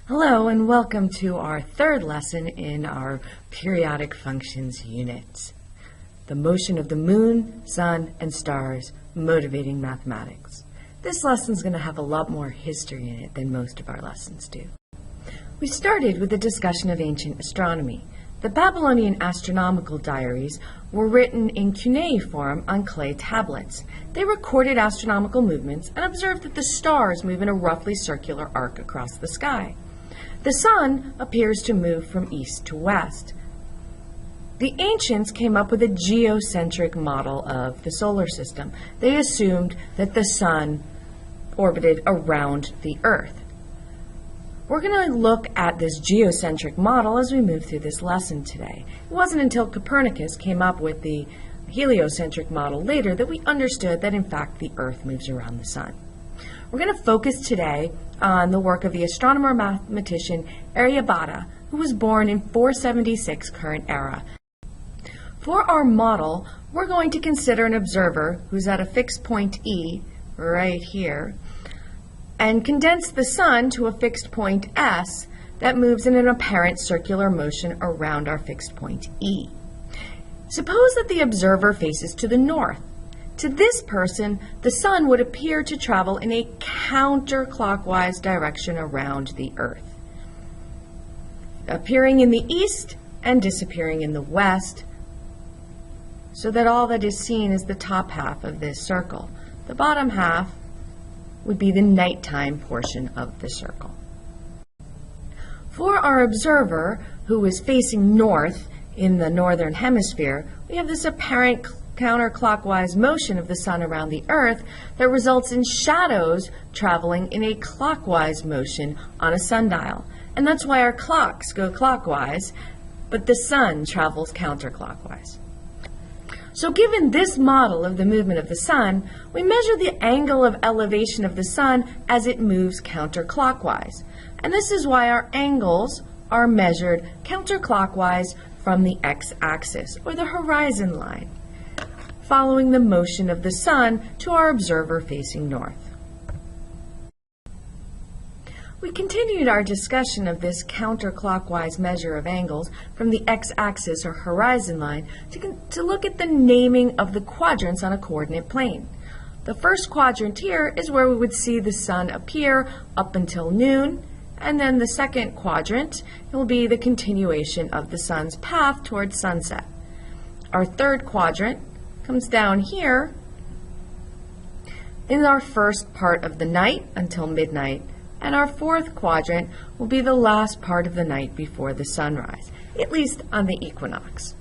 Hello and welcome to our third lesson in our periodic functions unit. The motion of the moon, sun, and stars motivating mathematics. This lesson is going to have a lot more history in it than most of our lessons do. We started with a discussion of ancient astronomy. The Babylonian astronomical diaries were written in cuneiform on clay tablets. They recorded astronomical movements and observed that the stars move in a roughly circular arc across the sky. The sun appears to move from east to west. The ancients came up with a geocentric model of the solar system. They assumed that the sun orbited around the earth. We're going to look at this geocentric model as we move through this lesson today. It wasn't until Copernicus came up with the heliocentric model later that we understood that in fact the earth moves around the sun. We're going to focus today on the work of the astronomer-mathematician Aryabhata, who was born in 476 current era. For our model, we're going to consider an observer who's at a fixed point E, right here, and condense the sun to a fixed point S that moves in an apparent circular motion around our fixed point E. Suppose that the observer faces to the north. To this person, the sun would appear to travel in a counterclockwise direction around the earth, appearing in the east and disappearing in the west, so that all that is seen is the top half of this circle. The bottom half would be the nighttime portion of the circle. For our observer, who is facing north in the northern hemisphere, we have this apparent counterclockwise motion of the sun around the earth that results in shadows traveling in a clockwise motion on a sundial. And that's why our clocks go clockwise, but the sun travels counterclockwise. So given this model of the movement of the sun, we measure the angle of elevation of the sun as it moves counterclockwise. And this is why our angles are measured counterclockwise from the x-axis, or the horizon line, following the motion of the sun to our observer facing north. We continued our discussion of this counterclockwise measure of angles from the x-axis or horizon line to look at the naming of the quadrants on a coordinate plane. The first quadrant here is where we would see the sun appear up until noon, and then the second quadrant will be the continuation of the sun's path towards sunset. Our third quadrant comes down here in our first part of the night until midnight, and our fourth quadrant will be the last part of the night before the sunrise, at least on the equinox.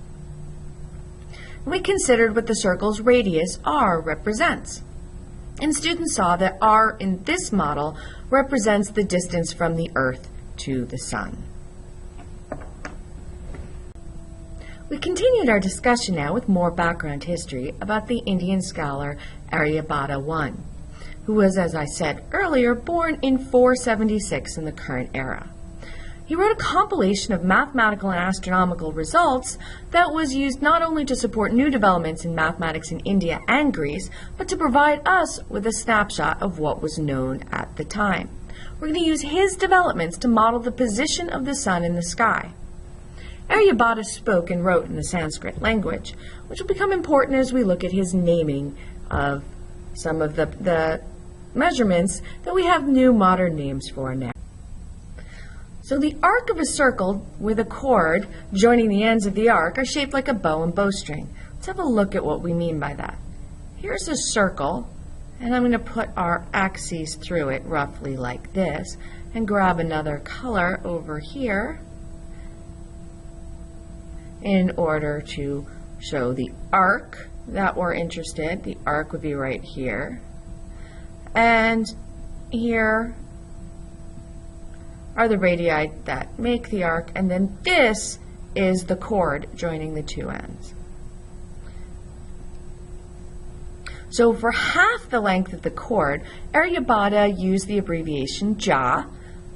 We considered what the circle's radius r represents, and students saw that r in this model represents the distance from the earth to the sun. We continued our discussion now with more background history about the Indian scholar Aryabhata I, who was, as I said earlier, born in 476 in the current era. He wrote a compilation of mathematical and astronomical results that was used not only to support new developments in mathematics in India and Greece, but to provide us with a snapshot of what was known at the time. We're going to use his developments to model the position of the sun in the sky. Aryabhata spoke and wrote in the Sanskrit language, which will become important as we look at his naming of some of the measurements that we have new modern names for now. So the arc of a circle with a chord joining the ends of the arc are shaped like a bow and bowstring. Let's have a look at what we mean by that. Here's a circle, and I'm going to put our axes through it roughly like this, and grab another color over here in order to show the arc that we're interested. The arc would be right here. And here are the radii that make the arc, and then this is the chord joining the two ends. So for half the length of the chord, Aryabhata used the abbreviation ja,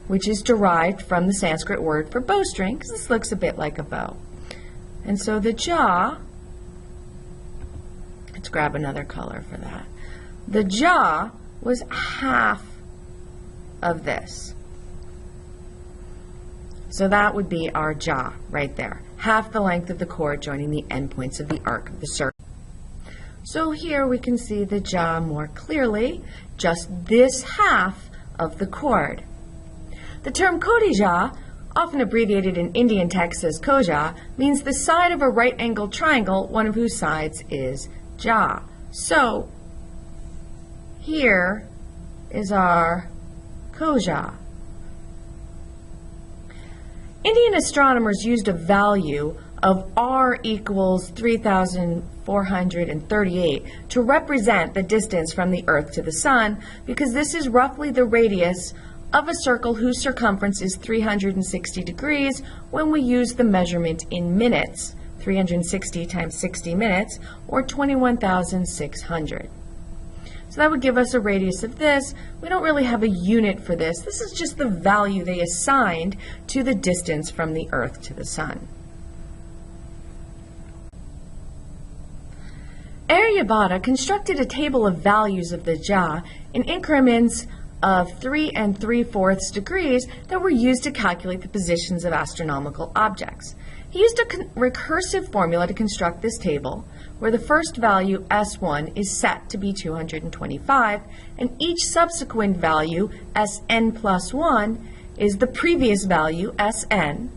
which is derived from the Sanskrit word for bowstring, because this looks a bit like a bow. And so the ja, let's grab another color for that. The ja was half of this. So that would be our jaw right there, half the length of the chord joining the endpoints of the arc of the circle. So here we can see the jaw more clearly, just this half of the chord. The term cotija, often abbreviated in Indian texts as koja, means the side of a right-angled triangle, one of whose sides is jaw. So here is our koja. Indian astronomers used a value of r equals 3,438 to represent the distance from the Earth to the Sun, because this is roughly the radius of a circle whose circumference is 360 degrees when we use the measurement in minutes, 360 times 60 minutes, or 21,600. So that would give us a radius of this. We don't really have a unit for this. This is just the value they assigned to the distance from the Earth to the Sun. Aryabhata constructed a table of values of the jaw in increments of 3 3/4 degrees that were used to calculate the positions of astronomical objects. He used a recursive formula to construct this table, where the first value, S1, is set to be 225, and each subsequent value, Sn plus 1, is the previous value, Sn,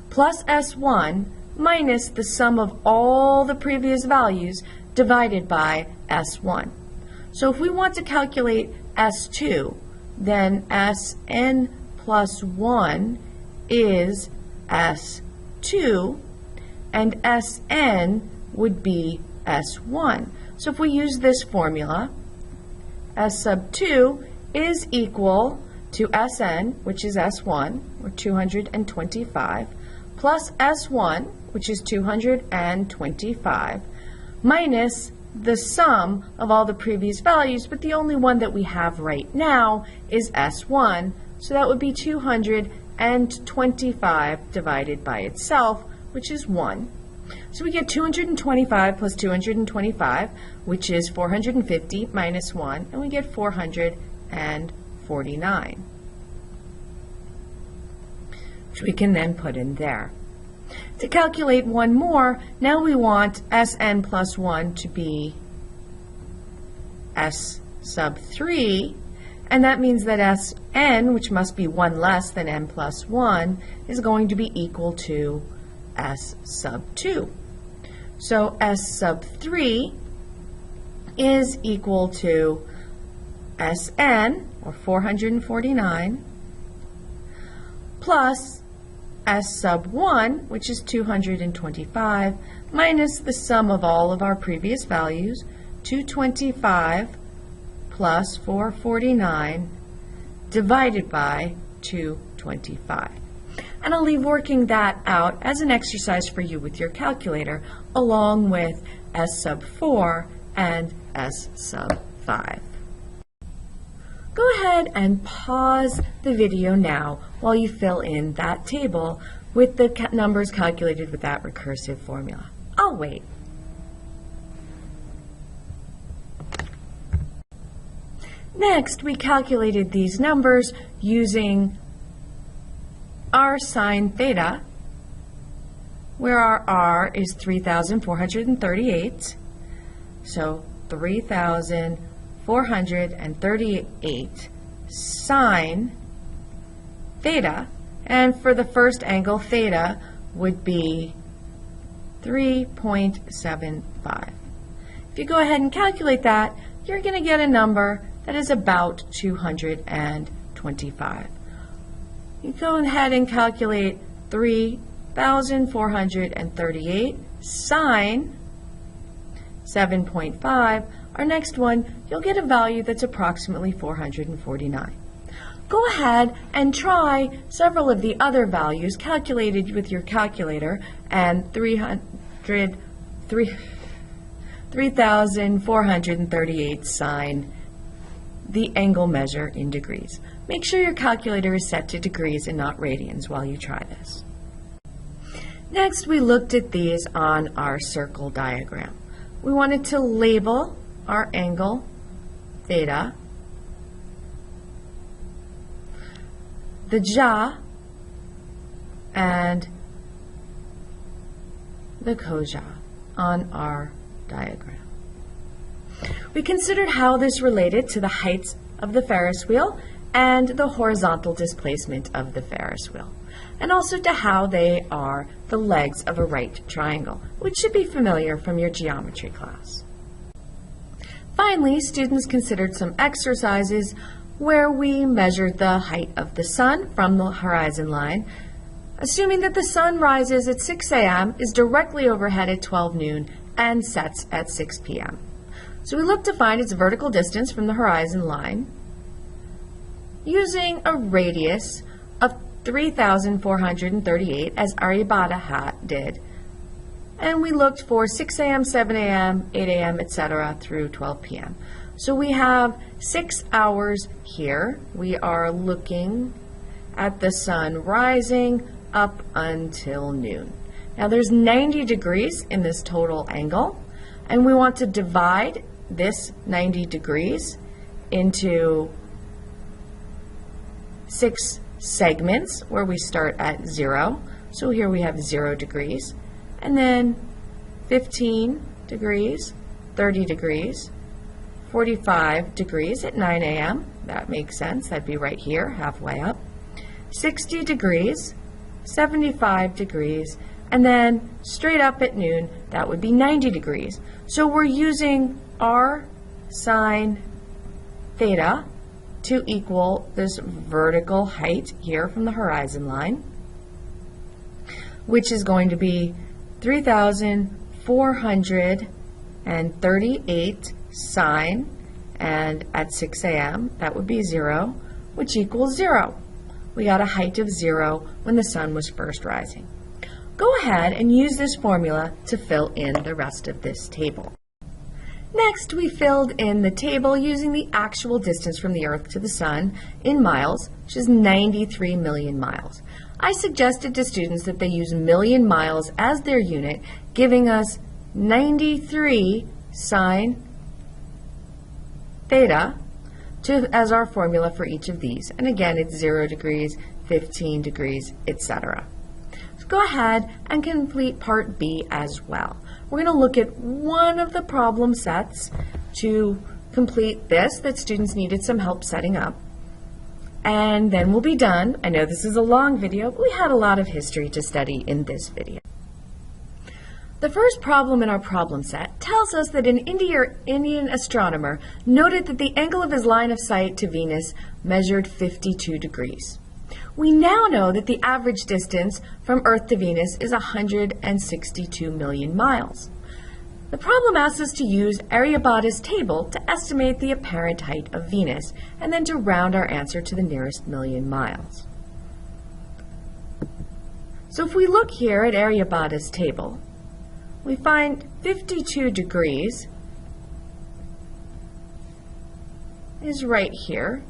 plus S1 minus the sum of all the previous values divided by S1. So if we want to calculate S2, then Sn plus 1 is S2, and Sn would be S1. So if we use this formula, S sub 2 is equal to Sn, which is S1, or 225, plus S1, which is 225, minus the sum of all the previous values, but the only one that we have right now is S1, so that would be 225 divided by itself, which is 1. So we get 225 plus 225, which is 450 minus 1, and we get 449, which we can then put in there. To calculate one more, now we want Sn plus 1 to be S sub 3, and that means that Sn, which must be 1 less than n plus 1, is going to be equal to S sub 2. So S sub 3 is equal to Sn, or 449, plus S sub 1, which is 225, minus the sum of all of our previous values, 225 plus 449 divided by 225. And I'll leave working that out as an exercise for you with your calculator, along with S sub 4 and S sub 5. Go ahead and pause the video now while you fill in that table with the numbers calculated with that recursive formula. I'll wait. Next, we calculated these numbers using our sine theta, where our r is 3,438. So 3,438 sine theta, and for the first angle, theta would be 3.75. If you go ahead and calculate that, you're going to get a number that is about 225. You go ahead and calculate 3,438 sine 7.5. Our next one, you'll get a value that's approximately 449. Go ahead and try several of the other values calculated with your calculator, and 3,438 sine the angle measure in degrees. Make sure your calculator is set to degrees and not radians while you try this. Next, we looked at these on our circle diagram. We wanted to label our angle theta, the jaw and the cosine on our diagram. We considered how this related to the heights of the Ferris wheel and the horizontal displacement of the Ferris wheel, and also to how they are the legs of a right triangle, which should be familiar from your geometry class. Finally, students considered some exercises where we measured the height of the sun from the horizon line, assuming that the sun rises at 6 a.m., is directly overhead at 12 noon, and sets at 6 p.m. So we look to find its vertical distance from the horizon line using a radius of 3,438 as Aryabhata did. And we looked for 6 a.m., 7 a.m., 8 a.m., etc. through 12 p.m. So we have 6 hours here. We are looking at the sun rising up until noon. Now there's 90 degrees in this total angle, and we want to divide this 90 degrees into 6 segments where we start at 0. So here we have 0 degrees, and then 15 degrees, 30 degrees, 45 degrees at 9 a.m. That makes sense. That'd be right here, halfway up. 60 degrees, 75 degrees, and then straight up at noon, that would be 90 degrees. So we're using r sine theta to equal this vertical height here from the horizon line, which is going to be 3,438 sine, and at 6 a.m. that would be 0, which equals 0. We got a height of 0 when the sun was first rising. Go ahead and use this formula to fill in the rest of this table. Next, we filled in the table using the actual distance from the Earth to the Sun in miles, which is 93 million miles. I suggested to students that they use million miles as their unit, giving us 93 sine theta as our formula for each of these. And again, it's 0 degrees, 15 degrees, etc. So go ahead and complete part B as well. We're going to look at one of the problem sets to complete this that students needed some help setting up. And then we'll be done. I know this is a long video, but we had a lot of history to study in this video. The first problem in our problem set tells us that an Indian astronomer noted that the angle of his line of sight to Venus measured 52 degrees. We now know that the average distance from Earth to Venus is 162 million miles. The problem asks us to use Aryabhata's table to estimate the apparent height of Venus, and then to round our answer to the nearest million miles. So if we look here at Aryabhata's table, we find 52 degrees is right here,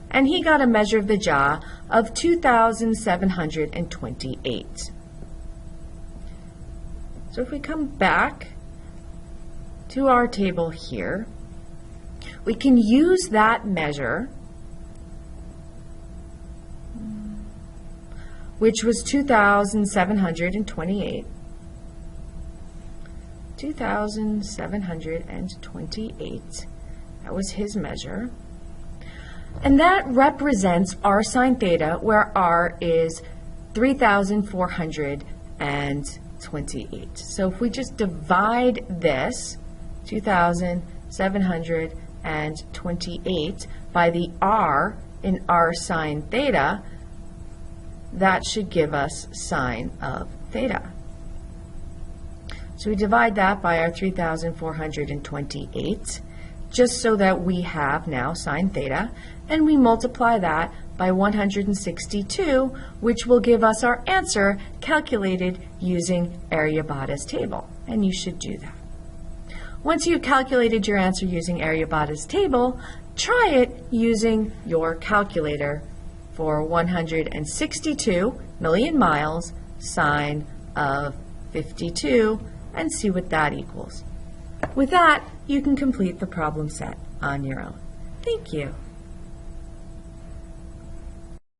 and he got a measure of the jaw of 2,728. So if we come back to our table here, we can use that measure, which was 2,728. 2,728. That was his measure. And that represents r sine theta, where r is 3,428. So if we just divide this, 2,728, by the r in r sine theta, that should give us sine of theta. So we divide that by our 3,428, just so that we have now sine theta, and we multiply that by 162, which will give us our answer calculated using Aryabhata's table, and you should do that. Once you've calculated your answer using Aryabhata's table, try it using your calculator for 162 million miles sine of 52, and see what that equals. With that, you can complete the problem set on your own. Thank you.